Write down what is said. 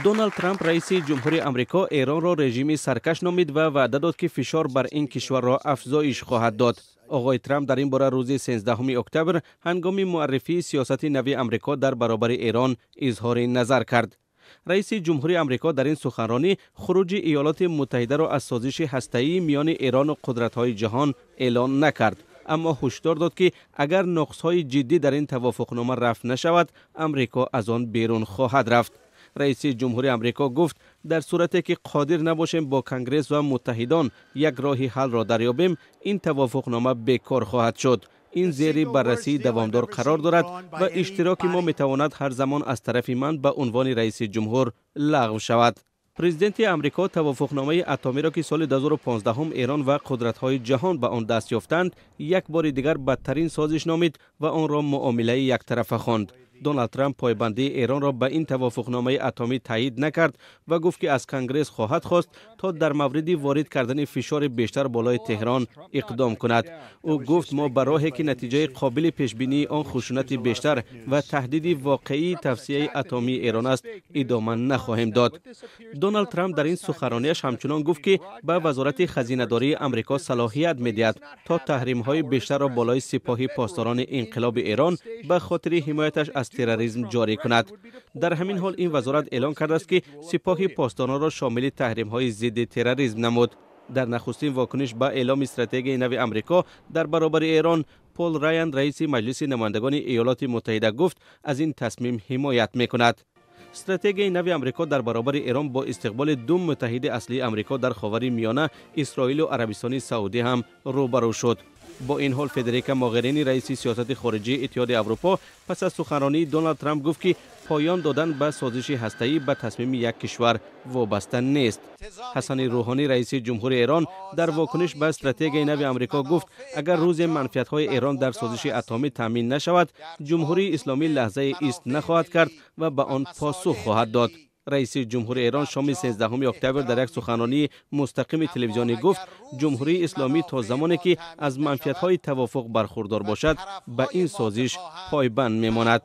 دونالد ترامپ رئیس جمهوری آمریکا ایران را رژیمی سرکش نامید و وعده داد که فشار بر این کشور را افزایش خواهد داد. آقای ترامپ در این باره روز 13 اکتبر هنگام معرفی سیاست نوی آمریکا در برابر ایران اظهار نظر کرد. رئیس جمهوری آمریکا در این سخنرانی خروج ایالات متحده را از سازش هسته‌ای میان ایران و قدرت‌های جهان اعلان نکرد، اما هشدار داد که اگر نقص‌های جدی در این توافقنامه رفع نشود، آمریکا از آن بیرون خواهد رفت. رئیس جمهوری آمریکا گفت در صورتی که قادر نباشیم با کنگره و متحدان یک راه حل را دریابیم، این توافقنامه بیکار خواهد شد. این زیر بررسی دوامدار قرار دارد و اشتراک ما میتواند هر زمان از طرف من به عنوان رئیس جمهور لغو شود. پرزیدنت آمریکا توافقنامه اتمی را که سال 2015 ایران و قدرت‌های جهان به آن دست یافتند، یک بار دیگر بدترین سازش نامید و آن را معامله یک طرفه خواند. دونالد ترامپ پایبندی ایران را به این توافقنامه اتمی تایید نکرد و گفت که از کنگره خواهد خواست تا در مورد وارد کردن فشار بیشتر بالای تهران اقدام کند. او گفت ما به راهی که نتیجه قابل پیش بینی آن خشونت بیشتر و تهدید واقعی توسعه اتمی ایران است ادامه نخواهیم داد. دونالد ترامپ در این سخنرانیش همچنان گفت که به وزارت خزینه‌داری آمریکا صلاحیت می‌دهد تا تحریم‌های بیشتر را بالای سپاه پاسداران انقلاب ایران به خاطر حمایتش از تروریسم جاری کند. در همین حال این وزارت اعلام کرده است که سپاه پاسداران را شامل تحریم‌های ضد تروریسم نمود. در نخستین واکنش به اعلام استراتژی نو آمریکا در برابر ایران، پل رایان رئیس مجلس نمایندگان ایالات متحده گفت از این تصمیم حمایت می‌کند. استراتژی نو آمریکا در برابر ایران با استقبال دو متحد اصلی آمریکا در خاور میانه، اسرائیل و عربستان سعودی هم روبرو شد. با این حال فدریکا موغرینی رئیس سیاست خارجی اتحاد اروپا پس از سخنرانی دونالد ترامپ گفت که پایان دادن به سازش هسته‌ای به تصمیم یک کشور وابسته نیست. حسن روحانی رئیس جمهوری ایران در واکنش به استراتژی نو آمریکا گفت اگر روز منفعت‌های ایران در سازش اتمی تامین نشود، جمهوری اسلامی لحظه ایست نخواهد کرد و به آن پاسخ خواهد داد. رئیس جمهوری ایران شام 13 اکتبر در یک سخنرانی مستقیم تلویزیونی گفت جمهوری اسلامی تا زمانی که از منفعت‌های توافق برخوردار باشد به این سازش پایبند میماند.